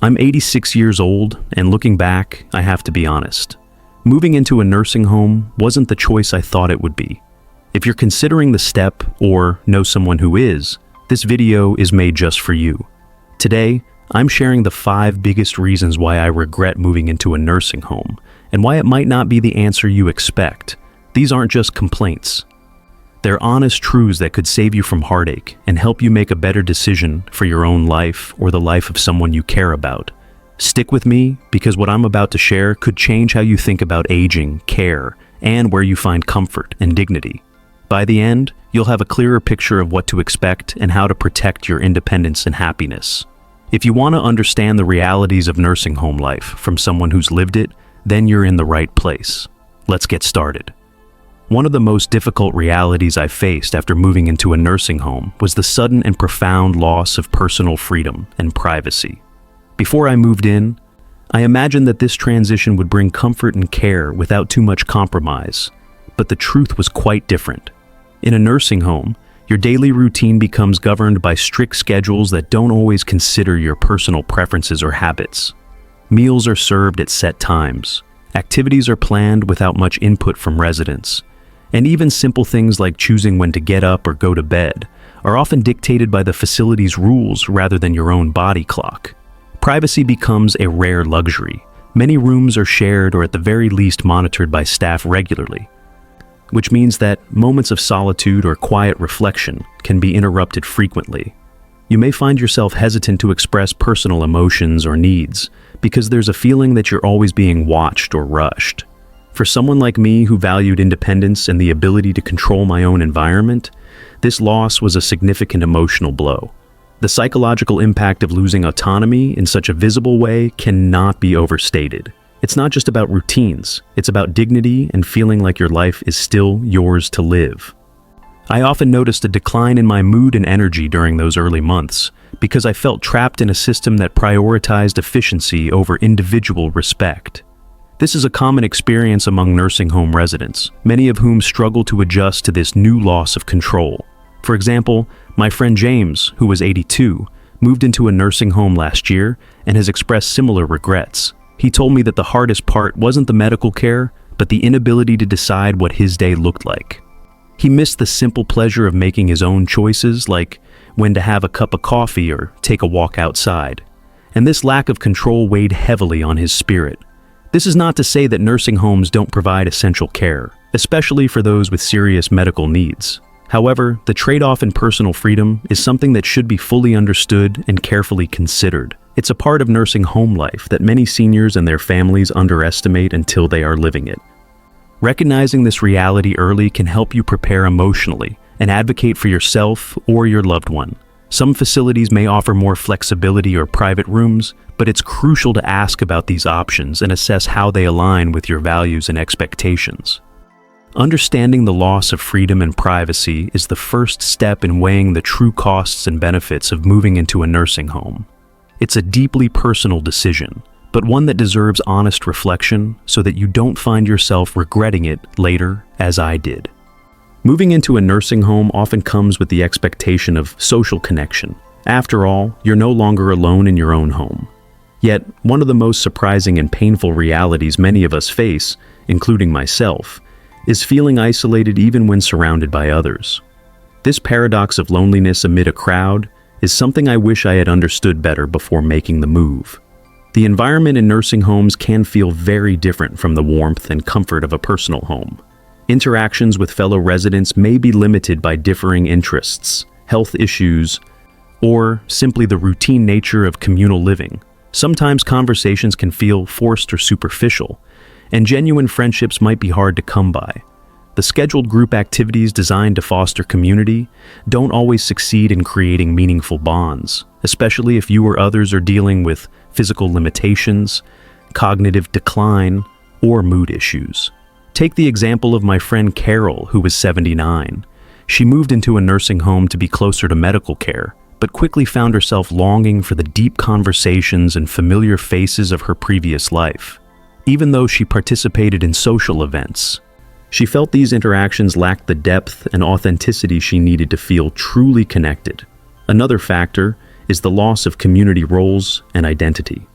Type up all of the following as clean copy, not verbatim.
I'm 86 years old, and looking back, I have to be honest. Moving into a nursing home wasn't the choice I thought it would be. If you're considering the step or know someone who is, this video is made just for you. Today, I'm sharing the 5 biggest reasons why I regret moving into a nursing home and why it might not be the answer you expect. These aren't just complaints. They're honest truths that could save you from heartache and help you make a better decision for your own life or the life of someone you care about. Stick with me because what I'm about to share could change how you think about aging, care, and where you find comfort and dignity. By the end, you'll have a clearer picture of what to expect and how to protect your independence and happiness. If you want to understand the realities of nursing home life from someone who's lived it, then you're in the right place. Let's get started. One of the most difficult realities I faced after moving into a nursing home was the sudden and profound loss of personal freedom and privacy. Before I moved in, I imagined that this transition would bring comfort and care without too much compromise, but the truth was quite different. In a nursing home, your daily routine becomes governed by strict schedules that don't always consider your personal preferences or habits. Meals are served at set times, activities are planned without much input from residents, and even simple things like choosing when to get up or go to bed are often dictated by the facility's rules rather than your own body clock. Privacy becomes a rare luxury. Many rooms are shared or at the very least monitored by staff regularly, which means that moments of solitude or quiet reflection can be interrupted frequently. You may find yourself hesitant to express personal emotions or needs because there's a feeling that you're always being watched or rushed. For someone like me who valued independence and the ability to control my own environment, this loss was a significant emotional blow. The psychological impact of losing autonomy in such a visible way cannot be overstated. It's not just about routines, it's about dignity and feeling like your life is still yours to live. I often noticed a decline in my mood and energy during those early months because I felt trapped in a system that prioritized efficiency over individual respect. This is a common experience among nursing home residents, many of whom struggle to adjust to this new loss of control. For example, my friend James, who was 82, moved into a nursing home last year and has expressed similar regrets. He told me that the hardest part wasn't the medical care, but the inability to decide what his day looked like. He missed the simple pleasure of making his own choices, like when to have a cup of coffee or take a walk outside. And this lack of control weighed heavily on his spirit. This is not to say that nursing homes don't provide essential care, especially for those with serious medical needs. However, the trade-off in personal freedom is something that should be fully understood and carefully considered. It's a part of nursing home life that many seniors and their families underestimate until they are living it. Recognizing this reality early can help you prepare emotionally and advocate for yourself or your loved one. Some facilities may offer more flexibility or private rooms, but it's crucial to ask about these options and assess how they align with your values and expectations. Understanding the loss of freedom and privacy is the first step in weighing the true costs and benefits of moving into a nursing home. It's a deeply personal decision, but one that deserves honest reflection so that you don't find yourself regretting it later, as I did. Moving into a nursing home often comes with the expectation of social connection. After all, you're no longer alone in your own home. Yet, one of the most surprising and painful realities many of us face, including myself, is feeling isolated even when surrounded by others. This paradox of loneliness amid a crowd is something I wish I had understood better before making the move. The environment in nursing homes can feel very different from the warmth and comfort of a personal home. Interactions with fellow residents may be limited by differing interests, health issues, or simply the routine nature of communal living. Sometimes conversations can feel forced or superficial, and genuine friendships might be hard to come by. The scheduled group activities designed to foster community don't always succeed in creating meaningful bonds, especially if you or others are dealing with physical limitations, cognitive decline, or mood issues. Take the example of my friend Carol, who was 79. She moved into a nursing home to be closer to medical care, but quickly found herself longing for the deep conversations and familiar faces of her previous life. Even though she participated in social events, she felt these interactions lacked the depth and authenticity she needed to feel truly connected. Another factor is the loss of community roles and identity.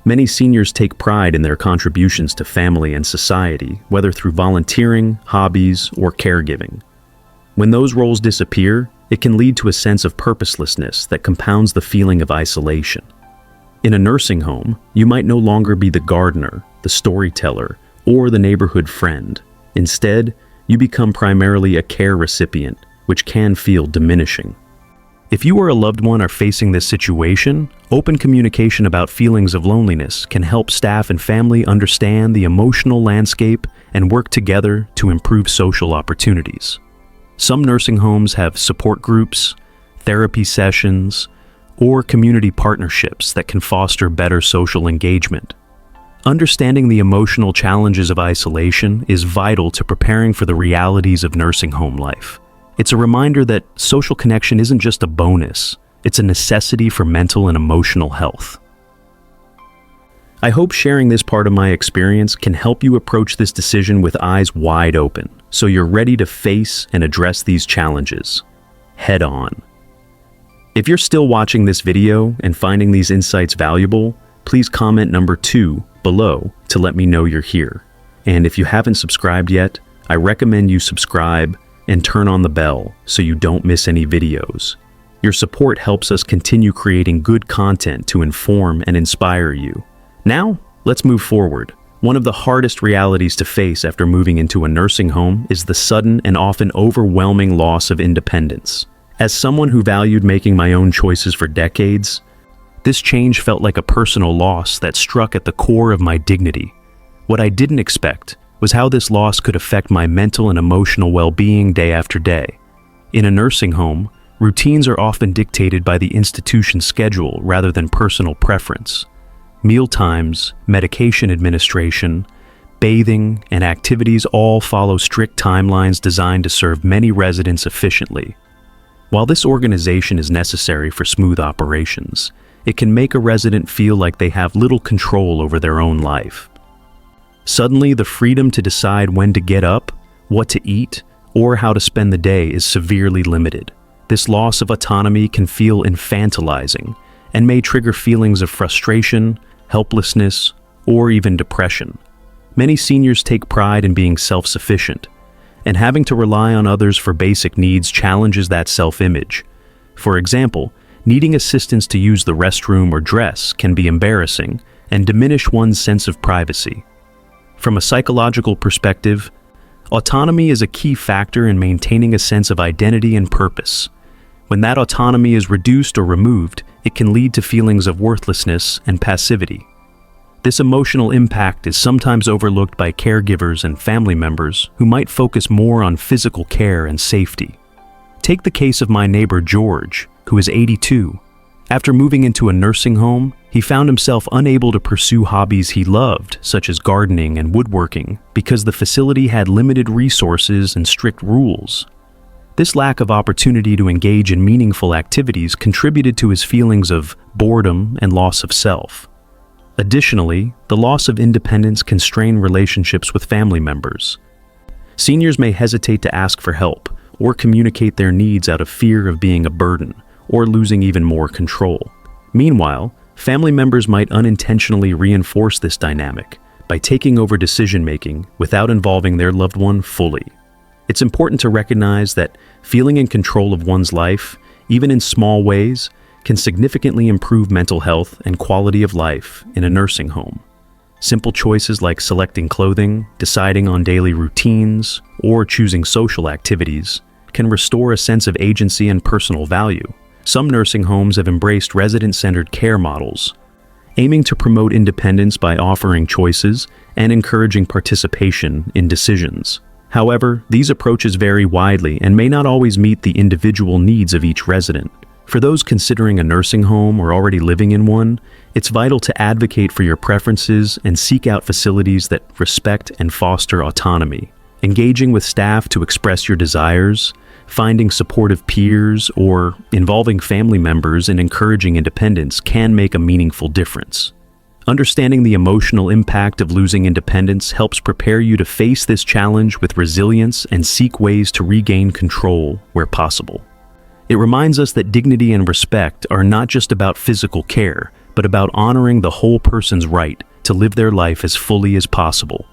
Many seniors take pride in their contributions to family and society, whether through volunteering, hobbies, or caregiving. When those roles disappear, it can lead to a sense of purposelessness that compounds the feeling of isolation. In a nursing home, you might no longer be the gardener, the storyteller, or the neighborhood friend. Instead, you become primarily a care recipient, which can feel diminishing. If you or a loved one are facing this situation, open communication about feelings of loneliness can help staff and family understand the emotional landscape and work together to improve social opportunities. Some nursing homes have support groups, therapy sessions, or community partnerships that can foster better social engagement. Understanding the emotional challenges of isolation is vital to preparing for the realities of nursing home life. It's a reminder that social connection isn't just a bonus, it's a necessity for mental and emotional health. I hope sharing this part of my experience can help you approach this decision with eyes wide open, so you're ready to face and address these challenges head on. If you're still watching this video and finding these insights valuable, please comment number 2 below to let me know you're here. And if you haven't subscribed yet, I recommend you subscribe and turn on the bell so you don't miss any videos. Your support helps us continue creating good content to inform and inspire you. Now, let's move forward. One of the hardest realities to face after moving into a nursing home is the sudden and often overwhelming loss of independence. As someone who valued making my own choices for decades, this change felt like a personal loss that struck at the core of my dignity. What I didn't expect was how this loss could affect my mental and emotional well-being day after day. In a nursing home, routines are often dictated by the institution's schedule rather than personal preference. Meal times, medication administration, bathing, and activities all follow strict timelines designed to serve many residents efficiently. While this organization is necessary for smooth operations, it can make a resident feel like they have little control over their own life. Suddenly, the freedom to decide when to get up, what to eat, or how to spend the day is severely limited. This loss of autonomy can feel infantilizing and may trigger feelings of frustration, helplessness, or even depression. Many seniors take pride in being self-sufficient, and having to rely on others for basic needs challenges that self-image. For example, needing assistance to use the restroom or dress can be embarrassing and diminish one's sense of privacy. From a psychological perspective, autonomy is a key factor in maintaining a sense of identity and purpose. When that autonomy is reduced or removed, it can lead to feelings of worthlessness and passivity. This emotional impact is sometimes overlooked by caregivers and family members who might focus more on physical care and safety. Take the case of my neighbor George, who is 82. After moving into a nursing home, he found himself unable to pursue hobbies he loved, such as gardening and woodworking, because the facility had limited resources and strict rules. This lack of opportunity to engage in meaningful activities contributed to his feelings of boredom and loss of self. Additionally, the loss of independence can strain relationships with family members. Seniors may hesitate to ask for help or communicate their needs out of fear of being a burden or losing even more control. Meanwhile, family members might unintentionally reinforce this dynamic by taking over decision-making without involving their loved one fully. It's important to recognize that feeling in control of one's life, even in small ways, can significantly improve mental health and quality of life in a nursing home. Simple choices like selecting clothing, deciding on daily routines, or choosing social activities can restore a sense of agency and personal value. Some nursing homes have embraced resident-centered care models, aiming to promote independence by offering choices and encouraging participation in decisions. However, these approaches vary widely and may not always meet the individual needs of each resident. For those considering a nursing home or already living in one, it's vital to advocate for your preferences and seek out facilities that respect and foster autonomy. Engaging with staff to express your desires, finding supportive peers, or involving family members in encouraging independence can make a meaningful difference. Understanding the emotional impact of losing independence helps prepare you to face this challenge with resilience and seek ways to regain control where possible. It reminds us that dignity and respect are not just about physical care, but about honoring the whole person's right to live their life as fully as possible.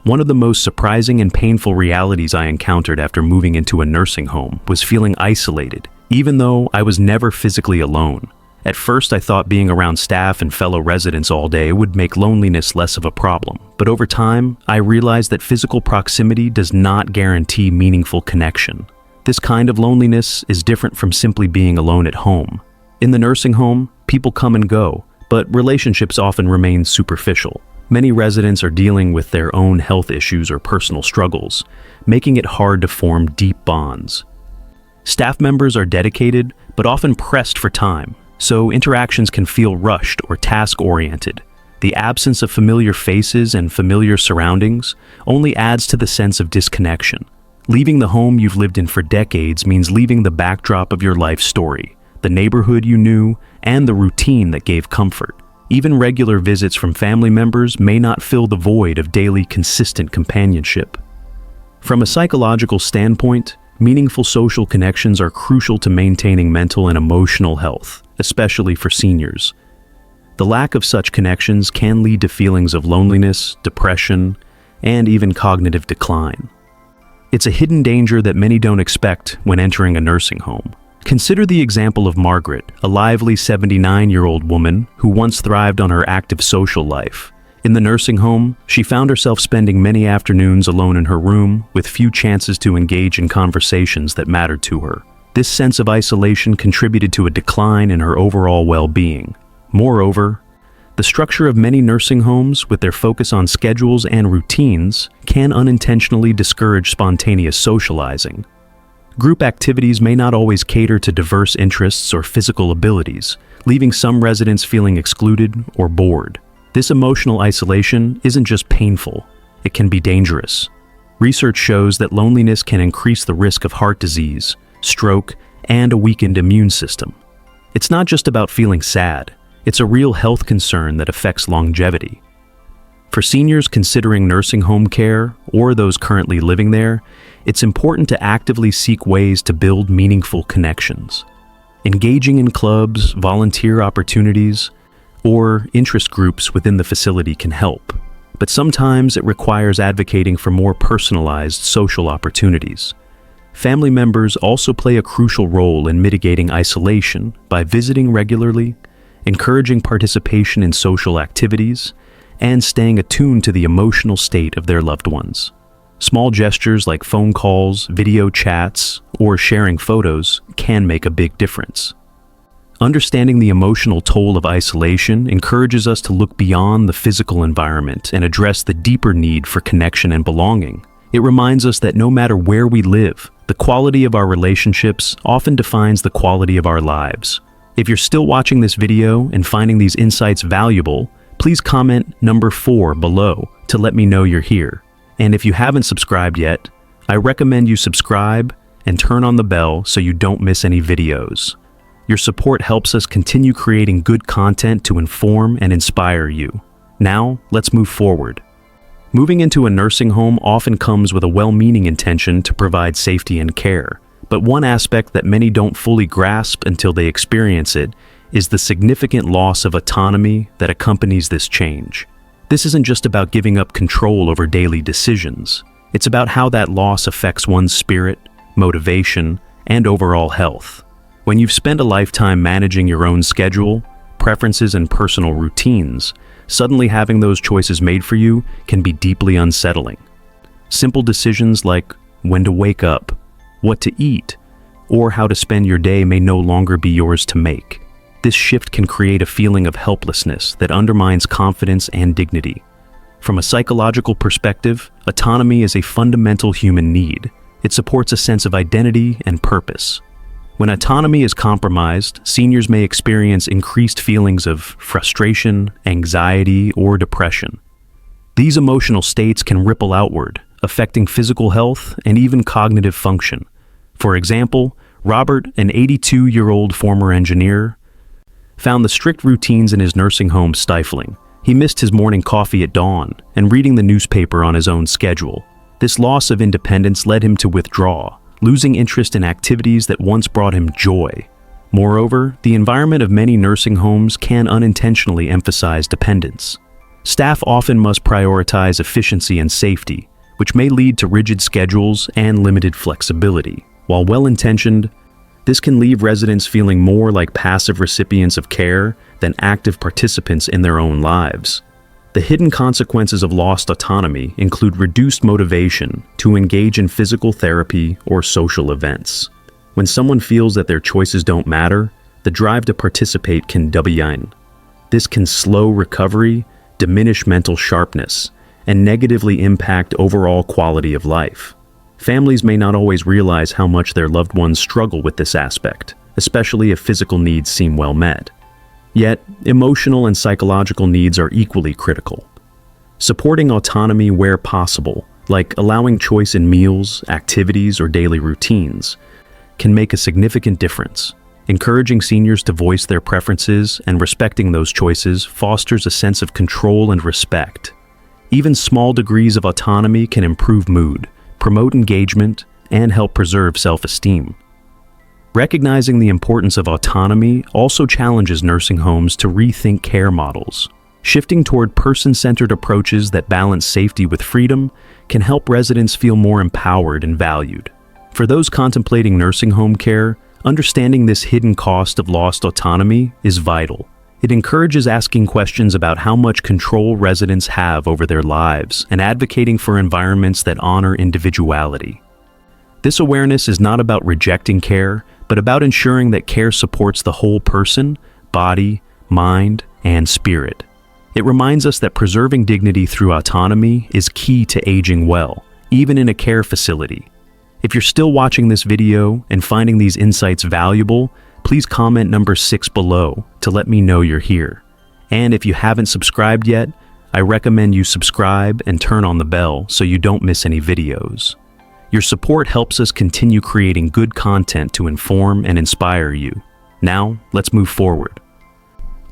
One of the most surprising and painful realities I encountered after moving into a nursing home was feeling isolated, even though I was never physically alone. At first, I thought being around staff and fellow residents all day would make loneliness less of a problem, but over time, I realized that physical proximity does not guarantee meaningful connection. This kind of loneliness is different from simply being alone at home. In the nursing home, people come and go, but relationships often remain superficial. Many residents are dealing with their own health issues or personal struggles, making it hard to form deep bonds. Staff members are dedicated, but often pressed for time, so interactions can feel rushed or task-oriented. The absence of familiar faces and familiar surroundings only adds to the sense of disconnection. Leaving the home you've lived in for decades means leaving the backdrop of your life story, the neighborhood you knew, and the routine that gave comfort. Even regular visits from family members may not fill the void of daily consistent companionship. From a psychological standpoint, meaningful social connections are crucial to maintaining mental and emotional health, especially for seniors. The lack of such connections can lead to feelings of loneliness, depression, and even cognitive decline. It's a hidden danger that many don't expect when entering a nursing home. Consider the example of Margaret, a lively 79-year-old woman who once thrived on her active social life. In the nursing home, she found herself spending many afternoons alone in her room with few chances to engage in conversations that mattered to her. This sense of isolation contributed to a decline in her overall well-being. Moreover, the structure of many nursing homes, with their focus on schedules and routines, can unintentionally discourage spontaneous socializing. Group activities may not always cater to diverse interests or physical abilities, leaving some residents feeling excluded or bored. This emotional isolation isn't just painful, it can be dangerous. Research shows that loneliness can increase the risk of heart disease, stroke, and a weakened immune system. It's not just about feeling sad, it's a real health concern that affects longevity. For seniors considering nursing home care or those currently living there, it's important to actively seek ways to build meaningful connections. Engaging in clubs, volunteer opportunities, or interest groups within the facility can help, but sometimes it requires advocating for more personalized social opportunities. Family members also play a crucial role in mitigating isolation by visiting regularly, encouraging participation in social activities, and staying attuned to the emotional state of their loved ones. Small gestures like phone calls, video chats, or sharing photos can make a big difference. Understanding the emotional toll of isolation encourages us to look beyond the physical environment and address the deeper need for connection and belonging. It reminds us that no matter where we live, the quality of our relationships often defines the quality of our lives. If you're still watching this video and finding these insights valuable, please comment number 4 below to let me know you're here. And if you haven't subscribed yet, I recommend you subscribe and turn on the bell so you don't miss any videos. Your support helps us continue creating good content to inform and inspire you. Now, let's move forward. Moving into a nursing home often comes with a well-meaning intention to provide safety and care, but one aspect that many don't fully grasp until they experience it is the significant loss of autonomy that accompanies this change. This isn't just about giving up control over daily decisions. It's about how that loss affects one's spirit, motivation, and overall health. When you've spent a lifetime managing your own schedule, preferences, and personal routines, suddenly having those choices made for you can be deeply unsettling. Simple decisions like when to wake up, what to eat, or how to spend your day may no longer be yours to make. This shift can create a feeling of helplessness that undermines confidence and dignity. From a psychological perspective, autonomy is a fundamental human need. It supports a sense of identity and purpose. When autonomy is compromised, seniors may experience increased feelings of frustration, anxiety, or depression. These emotional states can ripple outward, affecting physical health and even cognitive function. For example, Robert, an 82-year-old former engineer, found the strict routines in his nursing home stifling. He missed his morning coffee at dawn and reading the newspaper on his own schedule. This loss of independence led him to withdraw, losing interest in activities that once brought him joy. Moreover, the environment of many nursing homes can unintentionally emphasize dependence. Staff often must prioritize efficiency and safety, which may lead to rigid schedules and limited flexibility. While well-intentioned, this can leave residents feeling more like passive recipients of care than active participants in their own lives. The hidden consequences of lost autonomy include reduced motivation to engage in physical therapy or social events. When someone feels that their choices don't matter, the drive to participate can dwindle. This can slow recovery, diminish mental sharpness, and negatively impact overall quality of life. Families may not always realize how much their loved ones struggle with this aspect, especially if physical needs seem well met. Yet, emotional and psychological needs are equally critical. Supporting autonomy where possible, like allowing choice in meals, activities, or daily routines, can make a significant difference. Encouraging seniors to voice their preferences and respecting those choices fosters a sense of control and respect. Even small degrees of autonomy can improve mood, promote engagement, and help preserve self-esteem. Recognizing the importance of autonomy also challenges nursing homes to rethink care models. Shifting toward person-centered approaches that balance safety with freedom can help residents feel more empowered and valued. For those contemplating nursing home care, understanding this hidden cost of lost autonomy is vital. It encourages asking questions about how much control residents have over their lives and advocating for environments that honor individuality. This awareness is not about rejecting care, but about ensuring that care supports the whole person, body, mind, and spirit. It reminds us that preserving dignity through autonomy is key to aging well, even in a care facility. If you're still watching this video and finding these insights valuable, please comment number 6 below to let me know you're here. And if you haven't subscribed yet, I recommend you subscribe and turn on the bell so you don't miss any videos. Your support helps us continue creating good content to inform and inspire you. Now, let's move forward.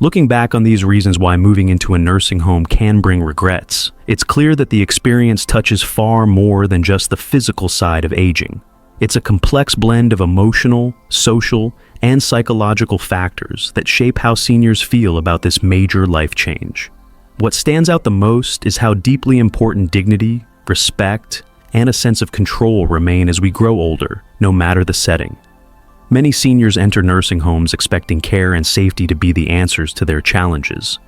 Looking back on these reasons why moving into a nursing home can bring regrets, it's clear that the experience touches far more than just the physical side of aging. It's a complex blend of emotional, social, and psychological factors that shape how seniors feel about this major life change. What stands out the most is how deeply important dignity, respect, and a sense of control remain as we grow older, no matter the setting. Many seniors enter nursing homes expecting care and safety to be the answers to their challenges.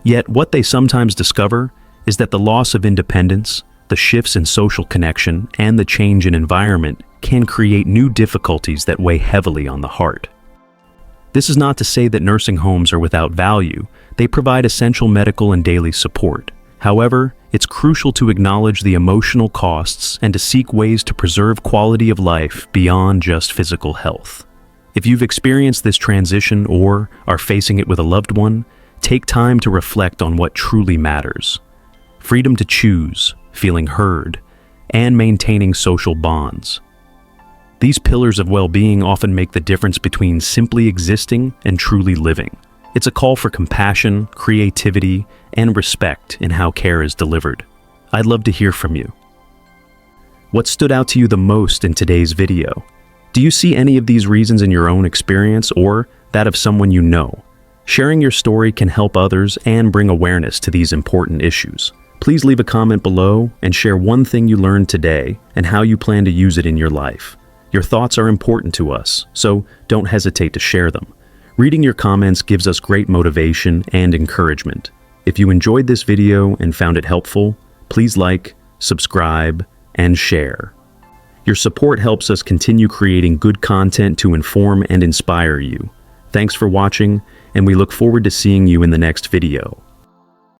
Yet, what they sometimes discover is that the loss of independence, the shifts in social connection, and the change in environment can create new difficulties that weigh heavily on the heart. This is not to say that nursing homes are without value. They provide essential medical and daily support. However, it's crucial to acknowledge the emotional costs and to seek ways to preserve quality of life beyond just physical health. If you've experienced this transition or are facing it with a loved one, take time to reflect on what truly matters. Freedom to choose, feeling heard, and maintaining social bonds. These pillars of well-being often make the difference between simply existing and truly living. It's a call for compassion, creativity, and respect in how care is delivered. I'd love to hear from you. What stood out to you the most in today's video? Do you see any of these reasons in your own experience or that of someone you know? Sharing your story can help others and bring awareness to these important issues. Please leave a comment below and share one thing you learned today and how you plan to use it in your life. Your thoughts are important to us, so don't hesitate to share them. Reading your comments gives us great motivation and encouragement. If you enjoyed this video and found it helpful, please like, subscribe, and share. Your support helps us continue creating good content to inform and inspire you. Thanks for watching, and we look forward to seeing you in the next video.